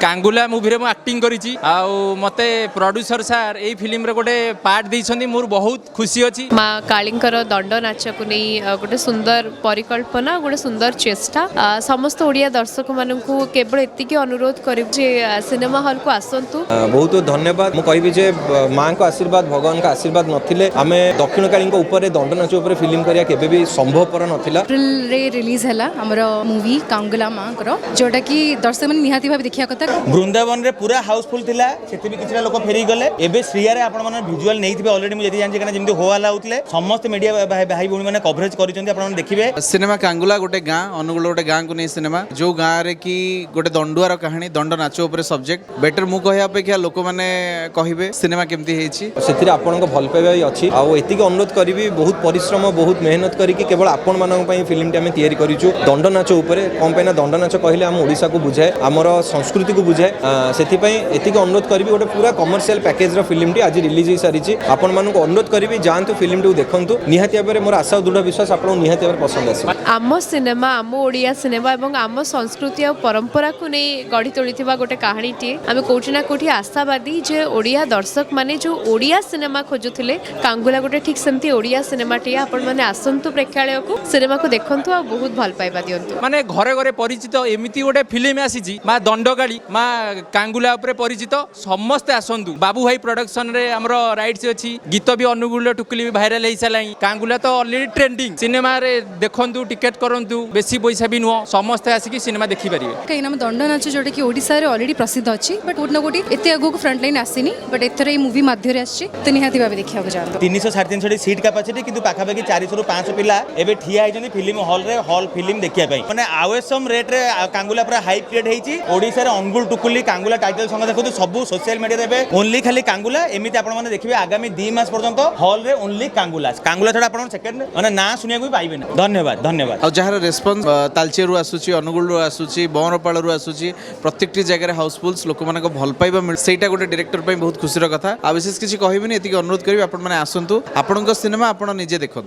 कांगुला movie रे acting करी मते प्रोड्यूसर सार ए फिल्म रे गोटे पार्ट देइछन्ती मोर बहुत खुशी अछि। माँ कालींकर दंड नाच को नहीं गोटे सुंदर परिकल्पना गोटे सुंदर चेष्टा समस्त ओडिया दर्शक मानू केवल एतिकी अनुरोध कर सिनेमा हॉल को आसतु। बहुत धन्यवाद मु कहबी जे माँ को आशीर्वाद भगवान का आशीर्वाद नथिले आमे दक्षिण काली ऊपर दंड नाच ऊपर फिल्म करिया केबे भी संभवपर नथिला। अप्रैल रे रिलीज हैला हमर मूवी कांगुला माँ करो जोटा कि दर्शक मन निहाती भाव देखिया कथा। वृंदावन रे पूरा हाउसफुल थिला सेति भी किछरा लोक फेरी गले एबे श्रिया रे आपण माने विजुअल नैथिबे ऑलरेडी मु जति जानछि कना जेमति होवाला होतले समस्त मीडिया भाई भूमि माने कवरेज करिसंती आपण माने देखिबे। सिनेमा कांगुला गोटे गाँ अनुगुल गोटे गाँ को नहीं सिनेमा जो गाँ रे कि गोटे दंडुआर कहानी दंड नाच ऊपर सब्जेक्ट बेटर मु कहया अपेक्षा लोक माने कहिबे सिनेमा केमती हेछि सेथिरे आपण को भल पाइबा अछि आ एतिकी अनुरोध करिवि बहुत परिश्रम बहुत मेहनत करिकि केवल आपण मानक पई फिल्म टे हम तयारी करिछु। दंड नाच ऊपर कोन पैना दंड नाच कहले हम ओडिसा को बुझाए हमर संस्कृति को बुझाए सेति पई एतिकी अनुरोध करिवि गोटे पूरा कमर्शियल पैकेज रो फिल्म टी आज रिलीज हे सारिछि। आपण मानक अनुरोध करिवि जानतु फिल्म टी देखंतु निहाती भाबरे मोर आशा दृढ़ विश्वास आपण निहाती भाबरे पसंद आसी। आम सिनेमा आम ओडिया सिनेमा एवं आम संस्कृति और परंपरा को नहीं गढ़ी तोलिथिबा गोटे कहानी टी आम कोठी ना कोठी आशावादी जे ओडिया दर्शक माने जो ओडिया सिनेमा खोजुथिले कांगुला गोटे ठीक सेमती ओडिया सिनेमा टी आपण माने आसंतु प्रेक्षालय को सिनेमा को देखंतु आ बहुत भल पाइबा दियंतु। माने घरे घरे परिचित एमिति गोटे फिल्म आसीछि माँ दंडगाड़ी माँ कांगुला उपरे परिचित समस्ते आसंतु। बाबू भाई प्रोडक्शन रे हमरो राइट्स अछि गीत भी अनुगुल टुकली भी वायरल हे सलाई कांगुला तो ऑलरेडी ट्रेंडिंग सिनेमा रे देखंतु टिकेट करंतु बेसी पैसा भी नुह समस्ते आसिकी सिनेमा देखि परिबे। कहीं ना दंड नाच जोटा कि ओडिसा रे ऑलरेडी प्रसिद्ध अछि बट कोट ना कोटी एते आगो को फ्रंट लाइन आसीनी बट एथरे ई मूवी माध्यम आछि तो निहाती भाबे देखिया को जांतो। 300 350 सीट कैपेसिटी किंतु पाखा पाखी 400 रु 500 पिला एबे ठिया आइछन फिल्म हॉल रे हॉल फिल्म देखिया पई माने आवेशम रेट रे कांगुला पूरा हाई क्रिएट हेछि। ओडिसा रे अंगुल टुकुली कांगुला टाइटल संग देखु सब सोशल मीडिया रे एबे ओनली खाली कांगुला एमिति आपण माने देखिबे आगामी 2 मास पर्यंत हॉल रे ओनली कांगुला कांगुला छडा आपण सेकंड माने ना सुनिया को पाइबे ना। धन्यवाद धन्यवाद। और जहार रेस्पॉन्स तालचेरु आसुची अनुगुल रु आसुची बमरपाल रु आसुची प्रत्येकटी जगह हाउसफुल्स लोक मानक भल पाइबा मिल सेटा गोटे डायरेक्टर पई बहुत खुशीर कथा आ विशेष किछि कहबिनी एतिके अनुरोध करिबि आपण माने आसंतु आपणक सिनेमा आपण निजे देखो।